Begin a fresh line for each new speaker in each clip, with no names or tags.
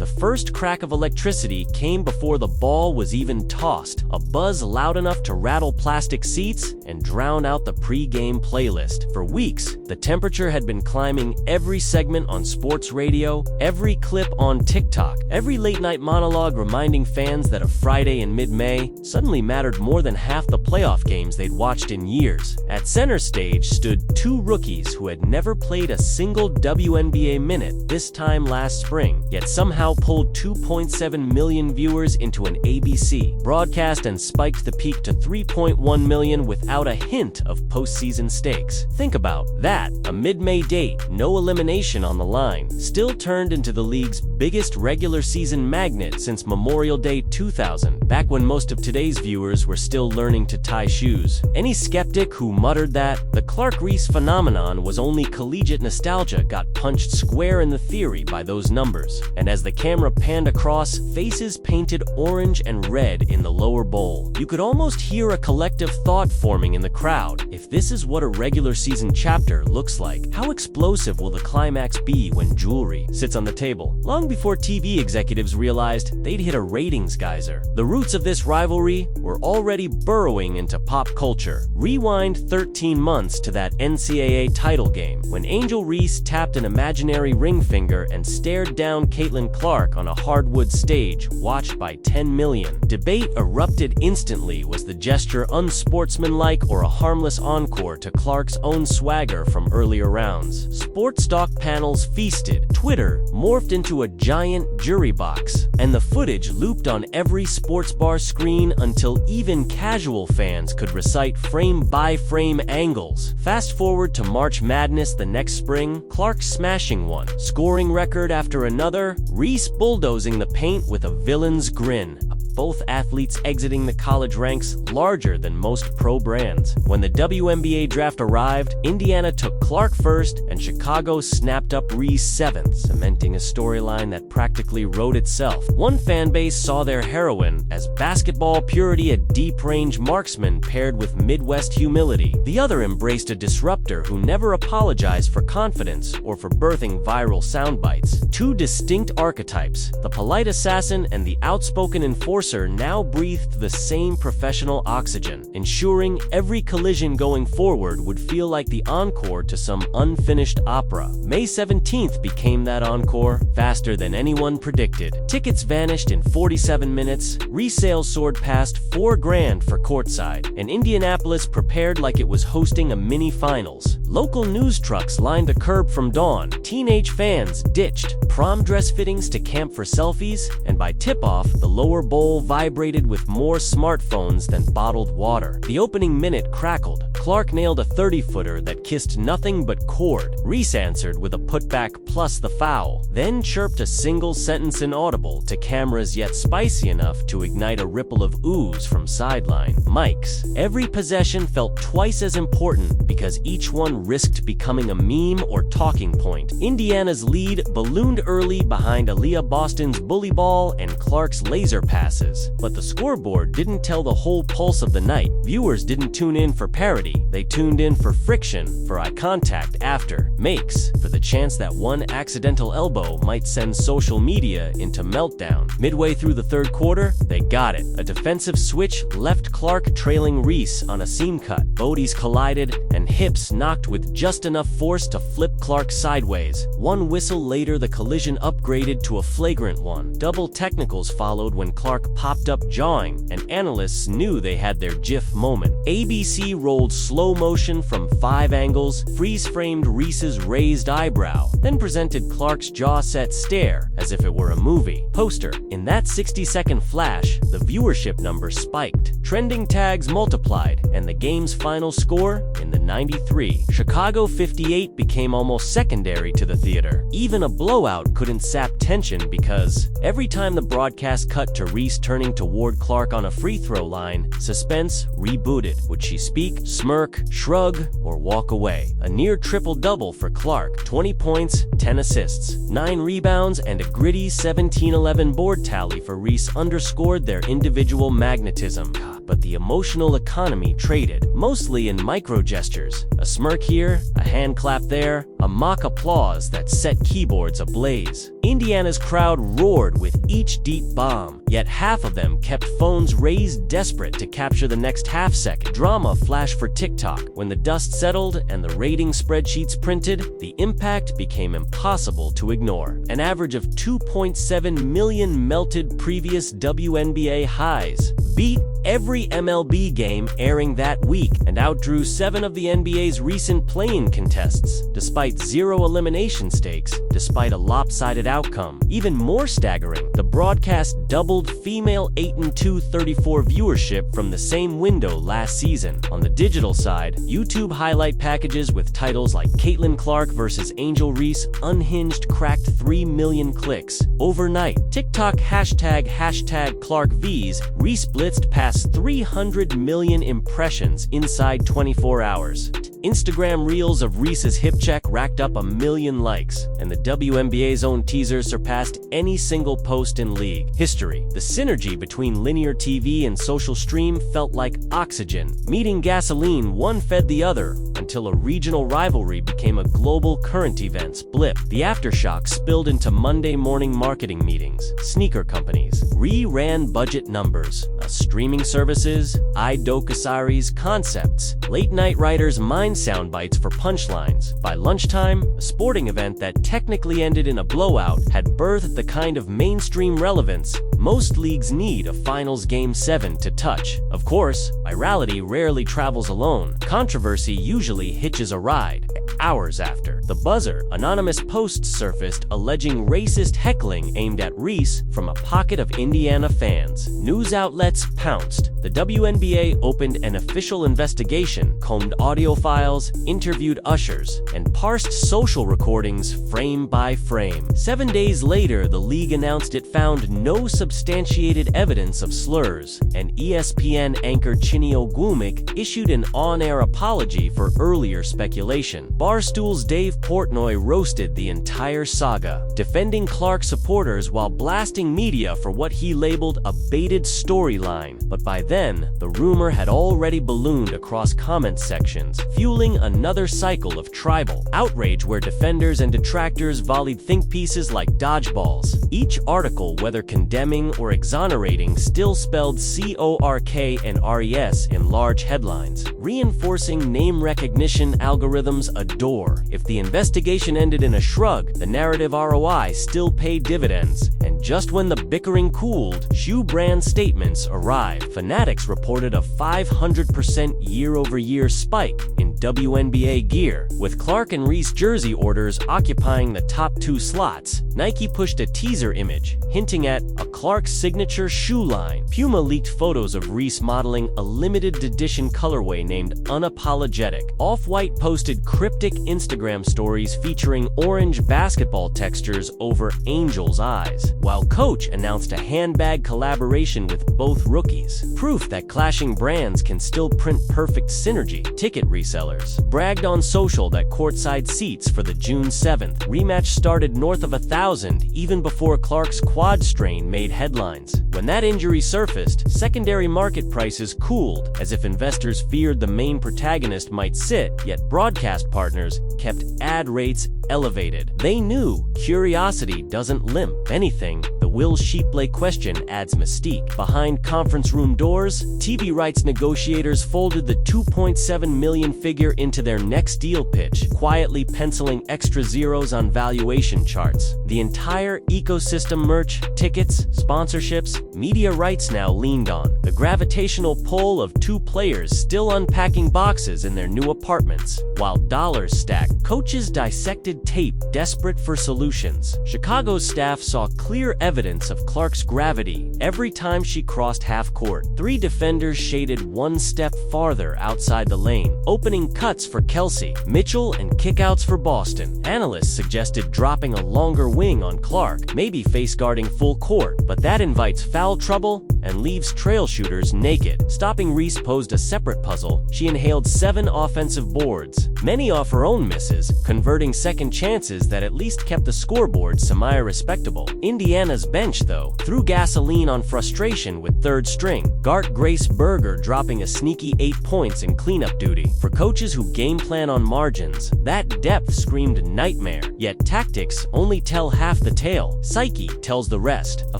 The first crack of electricity came before the ball was even tossed, a buzz loud enough to rattle plastic seats and drown out the pre-game playlist. For weeks, the temperature had been climbing every segment on sports radio, every clip on TikTok, every late-night monologue reminding fans that a Friday in mid-May suddenly mattered more than half the playoff games they'd watched in years. At center stage stood two rookies who had never played a single WNBA minute this time last spring, yet somehow pulled 2.7 million viewers into an ABC broadcast and spiked the peak to 3.1 million without a hint of postseason stakes. Think about that. A mid-May date, no elimination on the line, still turned into the league's biggest regular season magnet since Memorial Day 2000, back when most of today's viewers were still learning to tie shoes. Any skeptic who muttered that the Clark-Reese phenomenon was only collegiate nostalgia got punched square in the theory by those numbers. And as the camera panned across, faces painted orange and red in the lower bowl. You could almost hear a collective thought forming in the crowd. If this is what a regular season chapter looks like, how explosive will the climax be when jewelry sits on the table? Long before TV executives realized they'd hit a ratings geyser, the roots of this rivalry were already burrowing into pop culture. Rewind 13 months to that NCAA title game, when Angel Reese tapped an imaginary ring finger and stared down Caitlin Clark on a hardwood stage, watched by 10 million. Debate erupted instantly. Was the gesture unsportsmanlike or a harmless encore to Clark's own swagger from earlier rounds? Sports talk panels feasted, Twitter morphed into a giant jury box, and the footage looped on every sports bar screen until even casual fans could recite frame-by-frame angles. Fast forward to March Madness the next spring, Clark smashing one scoring record after another, Reese bulldozing the paint with a villain's grin. Both athletes exiting the college ranks larger than most pro brands. When the WNBA draft arrived, Indiana took Clark first and Chicago snapped up Reese seventh, cementing a storyline that practically wrote itself. One fanbase saw their heroine as basketball purity, a deep-range marksman paired with Midwest humility. The other embraced a disruptor who never apologized for confidence or for birthing viral soundbites. Two distinct archetypes, the polite assassin and the outspoken enforcer, now breathed the same professional oxygen, ensuring every collision going forward would feel like the encore to some unfinished opera. May 17th became that encore, faster than anyone predicted. Tickets vanished in 47 minutes, resales soared past $4 grand for courtside, and Indianapolis prepared like it was hosting a mini-finals. Local news trucks lined the curb from dawn, teenage fans ditched prom dress fittings to camp for selfies, and by tip-off, the lower bowl vibrated with more smartphones than bottled water. The opening minute crackled. Clark nailed a 30-footer that kissed nothing but cord. Reese answered with a putback plus the foul, then chirped a single sentence inaudible to cameras yet spicy enough to ignite a ripple of ooze from sideline mics. Every possession felt twice as important because each one risked becoming a meme or talking point. Indiana's lead ballooned early behind Aaliyah Boston's bully ball and Clark's laser passes. But the scoreboard didn't tell the whole pulse of the night. Viewers didn't tune in for parody. They tuned in for friction, for eye contact after, makes, for the chance that one accidental elbow might send social media into meltdown. Midway through the third quarter, they got it. A defensive switch left Clark trailing Reese on a seam cut. Bodies collided, and hips knocked with just enough force to flip Clark sideways. One whistle later, the collision upgraded to a flagrant one. Double technicals followed when Clark popped up jawing, and analysts knew they had their GIF moment. ABC rolled slow motion from 5 angles, freeze-framed Reese's raised eyebrow, then presented Clark's jaw-set stare as if it were a movie poster. In that 60-second flash, the viewership number spiked. Trending tags multiplied, and the game's final score, in the 93. Chicago 58 became almost secondary to the theater. Even a blowout couldn't sap tension because every time the broadcast cut to Reese turning toward Clark on a free throw line, suspense rebooted. Would she speak, smirk, shrug, or walk away? A near triple-double for Clark, 20 points, 10 assists, 9 rebounds, and a gritty 17-11 board tally for Reese underscored their individual magnetism. but the emotional economy traded, mostly in micro-gestures. A smirk here, a hand clap there, a mock applause that set keyboards ablaze. Indiana's crowd roared with each deep bomb, yet half of them kept phones raised, desperate to capture the next half-second. Drama flashed for TikTok. When the dust settled and the rating spreadsheets printed, the impact became impossible to ignore. An average of 2.7 million melted previous WNBA highs, beat every MLB game airing that week, and outdrew 7 of the NBA's recent play-in contests, despite 0 elimination stakes, despite a lopsided outcome. Even more staggering, the broadcast doubled female 8-2 34 viewership from the same window last season. On the digital side, YouTube highlight packages with titles like Caitlin Clark vs. Angel Reese Unhinged cracked 3 million clicks overnight. TikTok hashtag #ClarkVs Reese blitzed past 300 million impressions inside 24 hours. Instagram reels of Reese's hip check racked up 1 million likes, and the WNBA's own teaser surpassed any single post in league history. The synergy between linear TV and social stream felt like oxygen. Meeting gasoline, one fed the other, until a regional rivalry became a global current events blip. The aftershock spilled into Monday morning marketing meetings. Sneaker companies re-ran budget numbers, streaming services, iDokusari's concepts, late-night writers' mind sound bites for punchlines. By lunchtime, a sporting event that technically ended in a blowout had birthed the kind of mainstream relevance most leagues need a finals Game 7 to touch. Of course, virality rarely travels alone. Controversy usually hitches a ride. Hours after the buzzer, anonymous posts surfaced alleging racist heckling aimed at Reese from a pocket of Indiana fans. News outlets pounced. The WNBA opened an official investigation, combed audio files, interviewed ushers, and parsed social recordings frame by frame. 7 days later, the league announced it found no substantiated evidence of slurs, and ESPN anchor Chinny Ogwumike issued an on-air apology for earlier speculation. Barstool's Dave Portnoy roasted the entire saga, defending Clark supporters while blasting media for what he labeled a baited storyline. But by then, the rumor had already ballooned across comment sections, fueling another cycle of tribal outrage where defenders and detractors volleyed think pieces like dodgeballs. Each article, whether condemning or exonerating, still spelled CORK and RES in large headlines, reinforcing name recognition algorithms adore. If the investigation ended in a shrug, the narrative ROI still paid dividends. And just when the bickering cooled, shoe brand statements arrived. Fanatics reported a 500% year-over-year spike in WNBA gear. With Clark and Reese jersey orders occupying the top 2 slots, Nike pushed a teaser image, hinting at a Clark signature shoe line. Puma leaked photos of Reese modeling a limited edition colorway named Unapologetic. Off-White posted cryptic Instagram stories featuring orange basketball textures over Angel's eyes, while Coach announced a handbag collaboration with both rookies. Proof that clashing brands can still print perfect synergy. Ticket resellers bragged on social that courtside seats for the June 7th rematch started north of 1,000 even before Clark's quad strain made headlines. When that injury surfaced, secondary market prices cooled, as if investors feared the main protagonist might sit, yet broadcast partners kept ad rates elevated. They knew curiosity doesn't limp. Anything, the Will Sheepley question adds mystique. Behind conference room doors, TV rights negotiators folded the $2.7 million figure into their next deal pitch, quietly penciling extra zeros on valuation charts. The entire ecosystem, merch, tickets, sponsorships, media rights now leaned on. The gravitational pull of 2 players still unpacking boxes in their new apartments. While dollars stacked, coaches dissected tape, desperate for solutions. Chicago's staff saw clear evidence of Clark's gravity every time she crossed half court. 3 defenders shaded 1 step farther outside the lane, opening cuts for Kelsey, Mitchell, and kickouts for Boston. Analysts suggested dropping a longer wing on Clark, maybe face guarding full court, but that invites foul trouble and leaves trail shooters naked. Stopping Reese posed a separate puzzle. She inhaled 7 offensive defensive boards. Many off her own misses, converting second chances that at least kept the scoreboard semi-respectable. Indiana's bench, though, threw gasoline on frustration with third string guard Grace Berger dropping a sneaky 8 points in cleanup duty. For coaches who game plan on margins, that depth screamed nightmare. Yet tactics only tell half the tale. Psyche tells the rest. A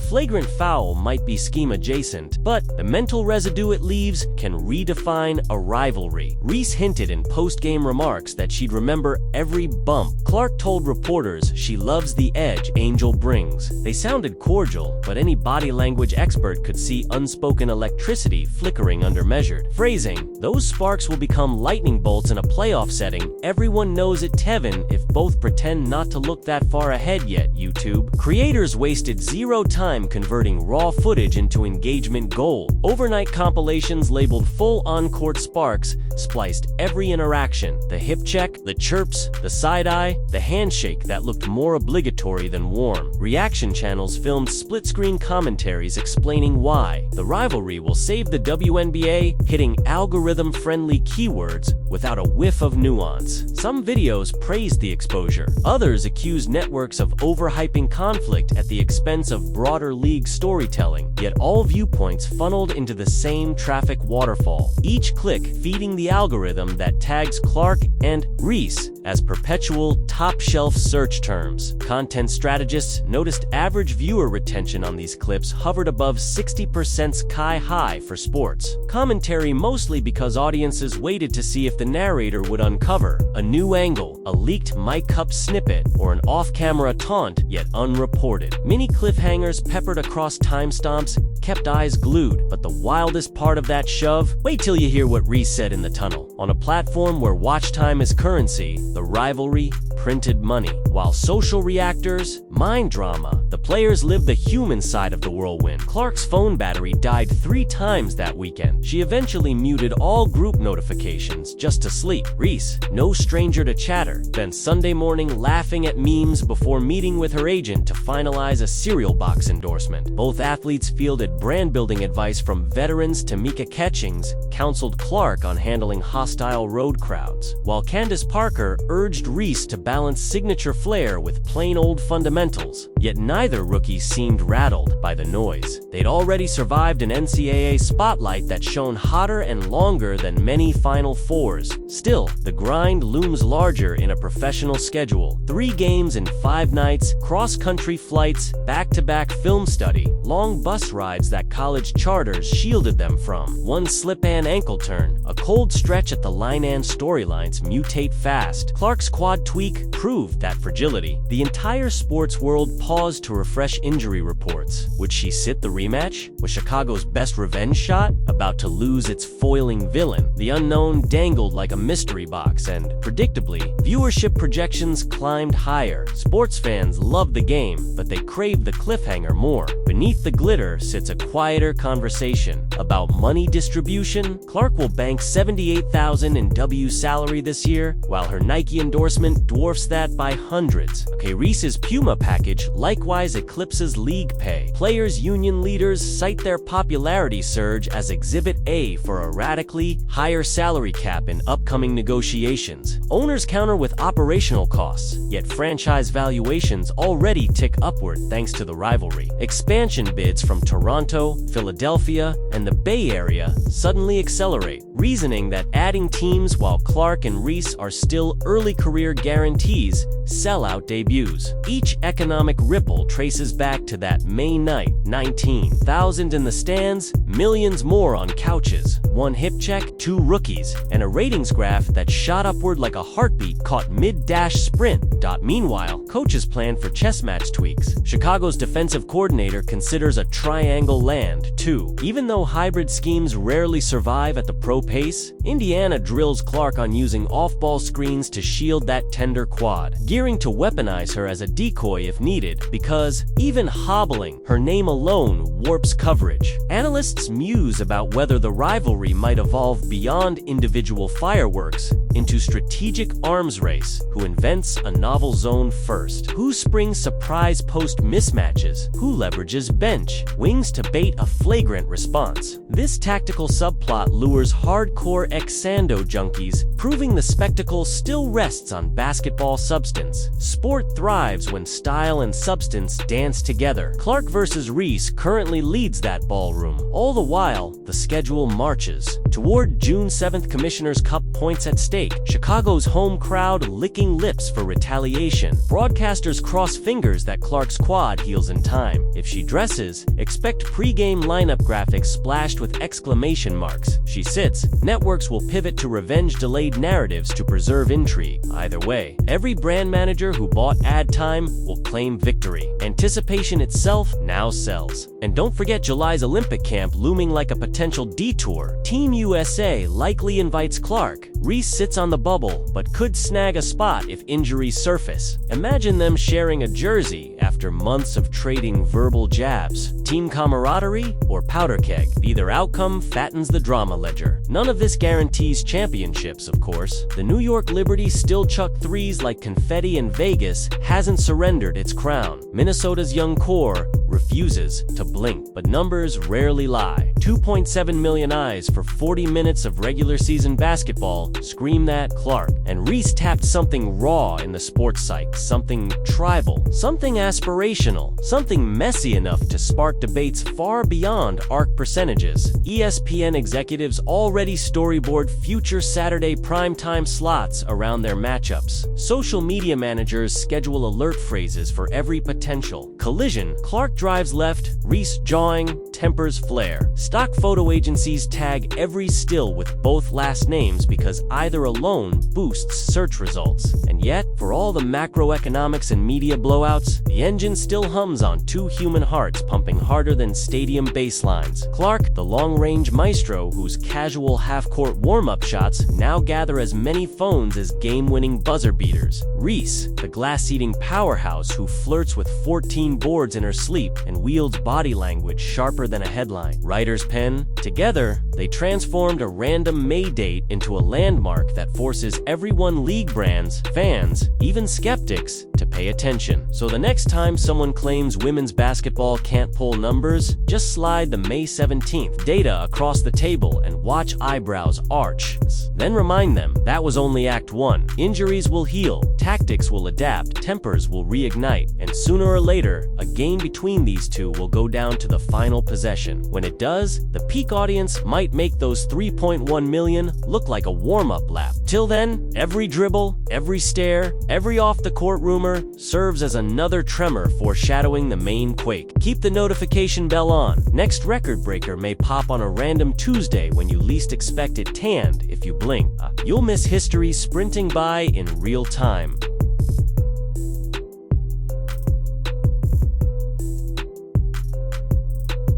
flagrant foul might be scheme adjacent, but the mental residue it leaves can redefine a rivalry. Reese hinted in post-game remarks that she'd remember every bump. Clark told reporters she loves the edge Angel brings. They sounded cordial, but any body language expert could see unspoken electricity flickering under measured phrasing. Those sparks will become lightning bolts in a playoff setting. Everyone knows it, Tevin, if both pretend not to look that far ahead yet, YouTube. Creators wasted zero time converting raw footage into engagement gold. Overnight compilations labeled full on-court sparks spliced every interaction. The hip check, the chirps, the side-eye, the handshake that looked more obligatory than warm. Reaction channels filmed split-screen commentaries explaining why. The rivalry will save the WNBA, hitting algorithm-friendly keywords without a whiff of nuance. Some videos praised the exposure. Others accused networks of overhyping conflict at the expense of broader league storytelling, yet all viewpoints funneled into the same traffic waterfall, each click feeding the algorithm that tags Clark and Reese as perpetual top-shelf search terms. Content strategists noticed average viewer retention on these clips hovered above 60% sky-high for sports. Commentary mostly because audiences waited to see if the narrator would uncover a new angle, a leaked mic cup snippet, or an off-camera taunt yet unreported. Mini cliffhangers peppered across timestamps kept eyes glued, but the wildest part of that shove? Wait till you hear what Reese said in the tunnel. On a platform where watch time is currency, the rivalry printed money. While social reactors, mind drama, the players lived the human side of the whirlwind. Clark's phone battery died 3 times that weekend. She eventually muted all group notifications just to sleep. Reese, no stranger to chatter, spent Sunday morning laughing at memes before meeting with her agent to finalize a cereal box endorsement. Both athletes fielded brand-building advice from veterans to Mika Catchings, counseled Clark on handling hostile road crowds, while Candace Parker urged Reese to balance signature flair with plain old fundamentals. Yet neither rookie seemed rattled by the noise. They'd already survived an NCAA spotlight that shone hotter and longer than many Final Fours. Still, the grind looms larger in a professional schedule. 3 games in 5 nights, cross-country flights, back-to-back film study, long bus rides that college charters shielded them from. One slip and ankle turn, a cold stretch at the line and storylines mutate fast. Clark's quad tweak proved that fragility. The entire sports world paused to refresh injury reports. Would she sit the rematch? Was Chicago's best revenge shot about to lose its foiling villain? The unknown dangled like a mystery box, and predictably, viewership projections climbed higher. Sports fans loved the game, but they craved the cliffhanger more. Beneath the glitter sits a quieter conversation about money distribution. Clark will bank $78,000 in W salary this year, while her Nike endorsement dwarfs that by hundreds. Okay, Reese's Puma package likewise eclipses league pay. Players' union leaders cite their popularity surge as Exhibit A for a radically higher salary cap in upcoming negotiations. Owners counter with operational costs, yet franchise valuations already tick upward thanks to the rivalry. Expansion bids from Toronto, Philadelphia, and the Bay Area suddenly accelerate, reasoning that adding teams while Clark and Reese are still early career guarantees sell out debuts. Each economic ripple traces back to that May night, 19,000 in the stands, millions more on couches, 1 hip check, 2 rookies, and a ratings graph that shot upward like a heartbeat caught mid-dash sprint. Meanwhile, coaches plan for chess match tweaks. Chicago's defensive coordinator considers a triangle land, too. Even though hybrid schemes rarely survive at the pro pace, Indiana drills Clark on using off-ball screens to shield that tender quad, gearing to weaponize her as a decoy if needed, because even hobbling, her name alone warps coverage. Analysts muse about whether the rivalry might evolve beyond individual fireworks into strategic arms race. Who invents a novel zone first? Who springs surprise post mismatches? Who leverages bench wings to bait a flagrant response? This tactical subplot lures hardcore ex-Sando junkies, proving the spectacle still rests on basketball substance. Sport thrives when style and substance dance together. Clark vs. Reese currently leads that ballroom. All the while, the schedule marches toward June 7th Commissioner's Cup points at stake. Chicago's home crowd licking lips for retaliation. Broadcasters cross fingers that Clark's quad heals in time. If she dresses, expect pre-game lineup graphics splashed with exclamation marks. She sits, networks will pivot to revenge-delayed narratives to preserve intrigue. Either way, every brand manager who bought ad time will claim victory. Anticipation itself now sells. And don't forget July's Olympic camp looming like a potential detour. Team USA likely invites Clark. Reese sits on the bubble, but could snag a spot if injuries surface. Imagine them sharing a jersey after months of trading verbal jabs. Team camaraderie or powder keg? Either outcome fattens the drama ledger. None of this guarantees championships, of course. The New York Liberty still chuck threes like confetti, and Vegas hasn't surrendered its crown. Minnesota's young core refuses to blink, but numbers rarely lie. 2.7 million eyes for 40 minutes of regular season basketball scream that Clark. And Reese tapped something raw in the sports psyche, something tribal, something aspirational, something messy enough to spark debates far beyond arc percentages. ESPN executives already storyboard future Saturday primetime slots around their matchups. Social media managers schedule alert phrases for every potential collision. Clark drives left, Reese jawing, tempers flare. Stock photo agencies tag every still with both last names because either alone boosts search results. And yet, for all the macroeconomics and media blowouts, the engine still hums on two human hearts pumping harder than stadium bass lines. Clark, the long-range maestro whose casual half-court warm-up shots now gather as many phones as game-winning buzzer beaters. Reese, the glass-eating powerhouse who flirts with 14 boards in her sleep and wields body language sharper than a headline. Writer's pen. Together, they transformed a random May date into a landmark that forces everyone, league brands, fans, even skeptics, to pay attention. So the next time someone claims women's basketball can't pull numbers, just slide the May 17th data across the table and watch eyebrows arch. Then remind them that was only Act 1. Injuries will heal, tactics will adapt, tempers will reignite, and sooner or later, a game between these two will go down to the final possession. When it does, the peak audience might make those 3.1 million look like a warm-up lap. Till then, every dribble, every stare, every off-the-court rumor serves as another tremor foreshadowing the main quake. Keep the notification bell on. Next record breaker may pop on a random Tuesday when you least expect it, tanned if you blink. You'll miss history sprinting by in real time.